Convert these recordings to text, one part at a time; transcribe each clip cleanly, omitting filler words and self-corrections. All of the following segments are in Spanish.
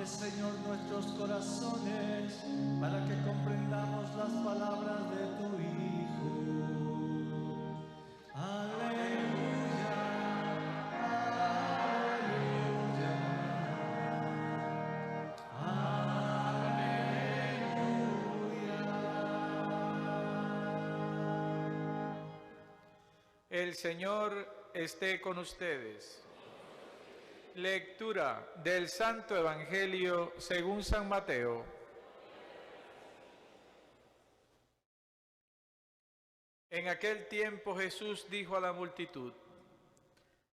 Abre, Señor, nuestros corazones para que comprendamos las palabras de tu Hijo. Aleluya, aleluya, aleluya. El Señor esté con ustedes. Lectura del Santo Evangelio según San Mateo. En aquel tiempo Jesús dijo a la multitud: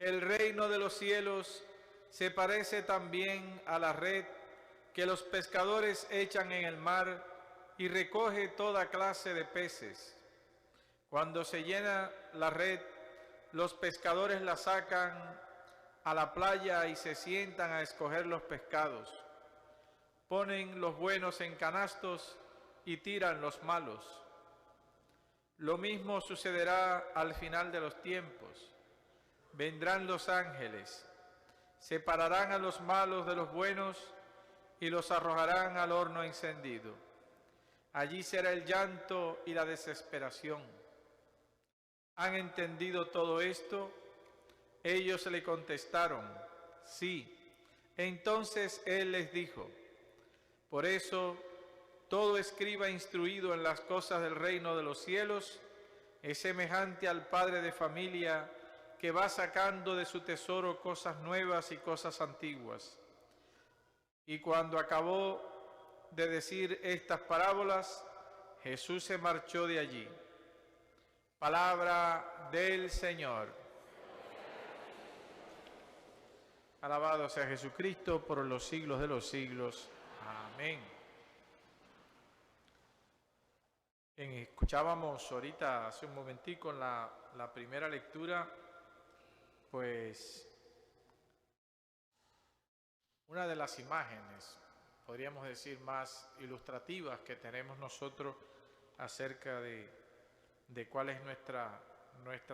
el reino de los cielos se parece también a la red que los pescadores echan en el mar y recoge toda clase de peces. Cuando se llena la red, los pescadores la sacan a la playa y se sientan a escoger los pescados. Ponen los buenos en canastos y tiran los malos. Lo mismo sucederá al final de los tiempos. Vendrán los ángeles, separarán a los malos de los buenos y los arrojarán al horno encendido. Allí será el llanto y la desesperación. ¿Han entendido todo esto? Ellos le contestaron: sí. Entonces él les dijo: por eso, todo escriba instruido en las cosas del reino de los cielos es semejante al padre de familia que va sacando de su tesoro cosas nuevas y cosas antiguas. Y cuando acabó de decir estas parábolas, Jesús se marchó de allí. Palabra del Señor. Alabado sea Jesucristo por los siglos de los siglos. Amén. Escuchábamos ahorita, hace un momentico, en la primera lectura, pues, una de las imágenes, podríamos decir, más ilustrativas que tenemos nosotros acerca de cuál es nuestra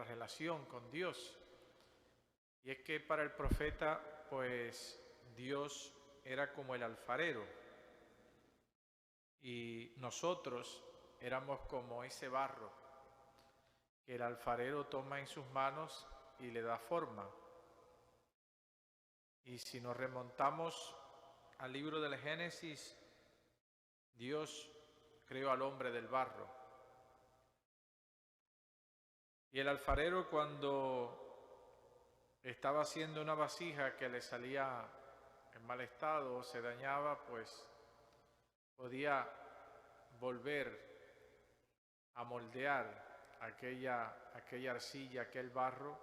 relación con Dios. Y es que para el profeta, pues, Dios era como el alfarero y nosotros éramos como ese barro que el alfarero toma en sus manos y le da forma. Y si nos remontamos al libro del Génesis, Dios creó al hombre del barro. Y el alfarero, cuando estaba haciendo una vasija que le salía en mal estado o se dañaba, pues podía volver a moldear aquella arcilla, aquel barro,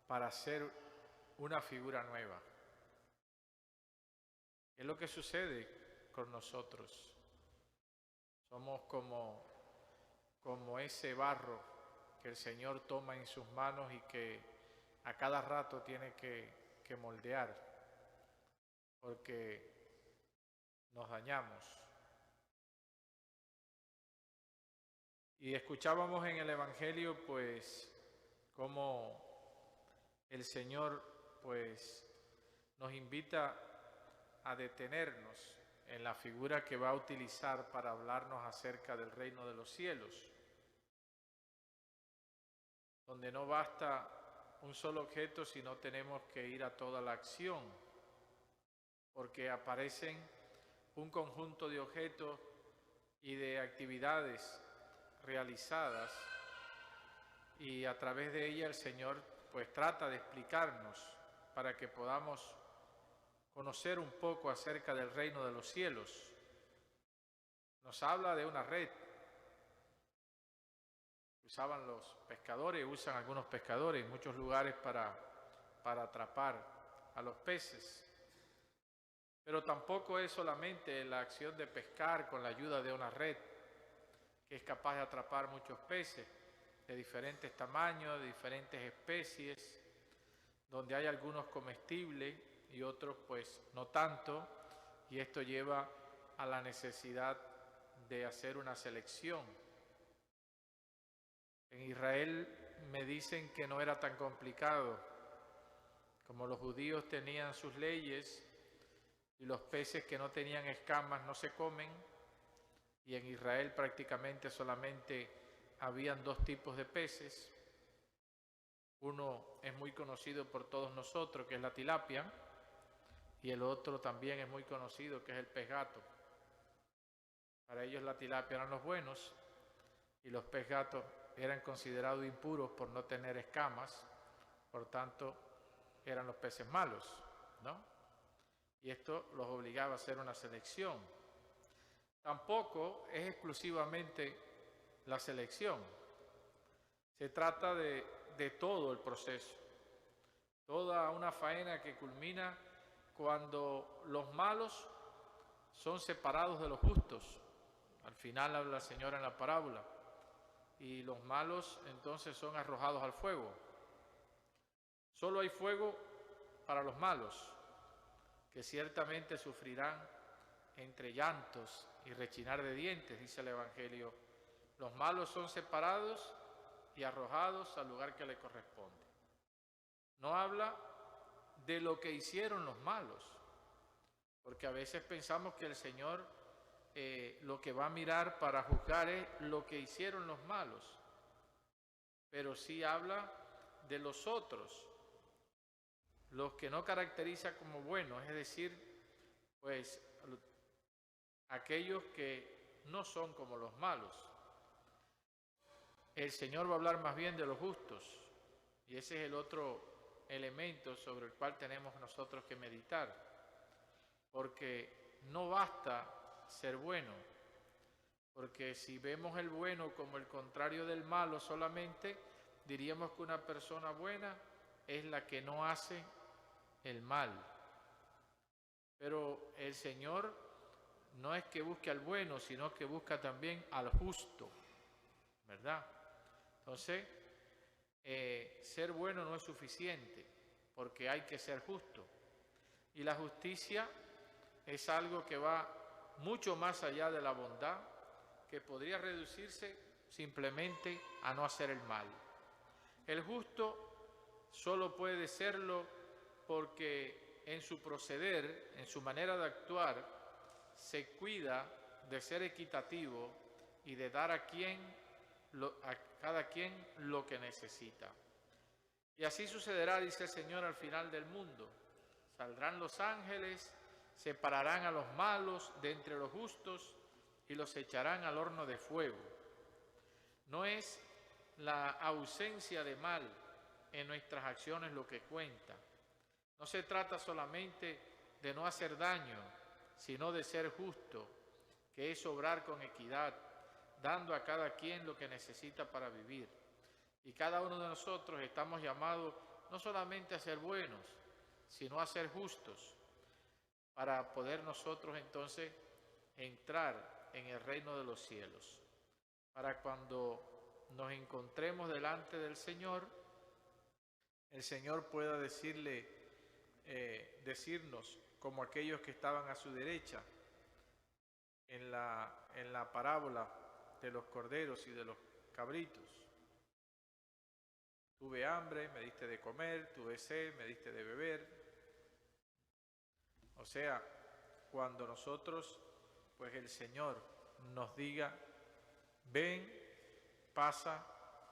para hacer una figura nueva. Es lo que sucede con nosotros. Somos como ese barro que el Señor toma en sus manos y que a cada rato tiene que moldear, porque nos dañamos. Y escuchábamos en el Evangelio, pues, cómo el Señor, pues, nos invita a detenernos en la figura que va a utilizar para hablarnos acerca del reino de los cielos, donde no basta un solo objeto, sino tenemos que ir a toda la acción, porque aparecen un conjunto de objetos y de actividades realizadas, y a través de ella el Señor pues trata de explicarnos para que podamos conocer un poco acerca del reino de los cielos. Nos habla de una red que usaban los pescadores, usan algunos pescadores en muchos lugares para atrapar a los peces. Pero tampoco es solamente la acción de pescar con la ayuda de una red que es capaz de atrapar muchos peces de diferentes tamaños, de diferentes especies, donde hay algunos comestibles y otros pues no tanto, y esto lleva a la necesidad de hacer una selección. En Israel me dicen que no era tan complicado. Como los judíos tenían sus leyes y los peces que no tenían escamas no se comen, y en Israel prácticamente solamente habían dos tipos de peces. Uno es muy conocido por todos nosotros, que es la tilapia, y el otro también es muy conocido, que es el pez gato. Para ellos la tilapia eran los buenos y los pez gatos eran considerados impuros por no tener escamas, por tanto eran los peces malos, ¿no? Y esto los obligaba a hacer una selección. Tampoco es exclusivamente la selección, se trata de todo el proceso, toda una faena que culmina cuando los malos son separados de los justos. Al final habla el Señor en la parábola, y los malos entonces son arrojados al fuego. Solo hay fuego para los malos, que ciertamente sufrirán entre llantos y rechinar de dientes, dice el Evangelio. Los malos son separados y arrojados al lugar que le corresponde. No habla de lo que hicieron los malos, porque a veces pensamos que el Señor lo que va a mirar para juzgar es lo que hicieron los malos, pero sí habla de los otros, los que no caracteriza como buenos, es decir, pues aquellos que no son como los malos. El Señor va a hablar más bien de los justos, y ese es el otro elemento sobre el cual tenemos nosotros que meditar, porque no basta ser bueno, porque si vemos el bueno como el contrario del malo solamente, diríamos que una persona buena es la que no hace el mal. Pero el Señor no es que busque al bueno, sino que busca también al justo, ¿verdad? Entonces, ser bueno no es suficiente, porque hay que ser justo. Y la justicia es algo que va mucho más allá de la bondad, que podría reducirse simplemente a no hacer el mal. El justo solo puede serlo porque en su proceder, en su manera de actuar, se cuida de ser equitativo y de dar a cada quien lo que necesita. Y así sucederá, dice el Señor, al final del mundo. Saldrán los ángeles, separarán a los malos de entre los justos y los echarán al horno de fuego. No es la ausencia de mal en nuestras acciones lo que cuenta. No se trata solamente de no hacer daño, sino de ser justo, que es obrar con equidad, dando a cada quien lo que necesita para vivir. Y cada uno de nosotros estamos llamados no solamente a ser buenos, sino a ser justos, para poder nosotros entonces entrar en el reino de los cielos. Para cuando nos encontremos delante del Señor, el Señor pueda decirnos, como aquellos que estaban a su derecha, en la parábola de los corderos y de los cabritos: tuve hambre, me diste de comer; tuve sed, me diste de beber. O sea, cuando nosotros, pues el Señor nos diga: ven, pasa,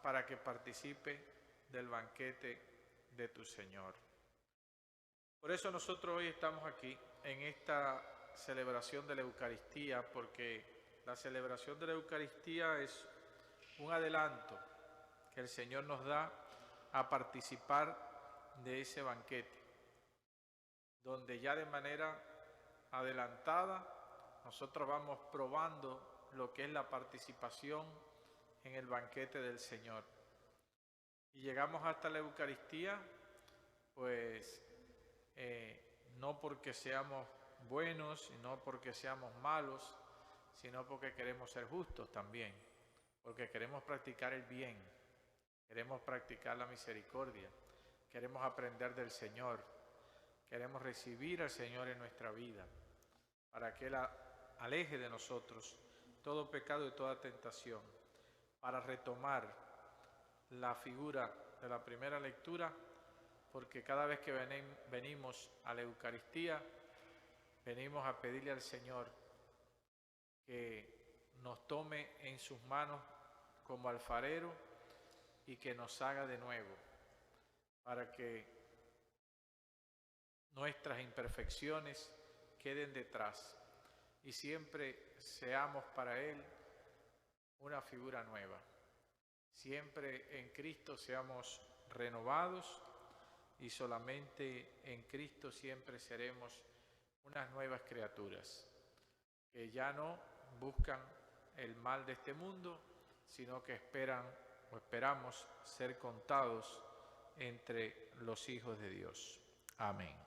para que participe del banquete de tu Señor. Por eso nosotros hoy estamos aquí en esta celebración de la Eucaristía, porque la celebración de la Eucaristía es un adelanto que el Señor nos da a participar de ese banquete, donde ya de manera adelantada nosotros vamos probando lo que es la participación en el banquete del Señor. Y llegamos hasta la Eucaristía, pues no porque seamos buenos y no porque seamos malos, sino porque queremos ser justos también, porque queremos practicar el bien, queremos practicar la misericordia, queremos aprender del Señor, queremos recibir al Señor en nuestra vida, para que Él aleje de nosotros todo pecado y toda tentación, para retomar la figura de la primera lectura, porque cada vez que venimos a la Eucaristía venimos a pedirle al Señor que nos tome en sus manos como alfarero y que nos haga de nuevo, para que nuestras imperfecciones queden detrás y siempre seamos para Él una figura nueva. Siempre en Cristo seamos renovados y solamente en Cristo siempre seremos unas nuevas criaturas que ya no buscan el mal de este mundo, sino que esperamos ser contados entre los hijos de Dios. Amén.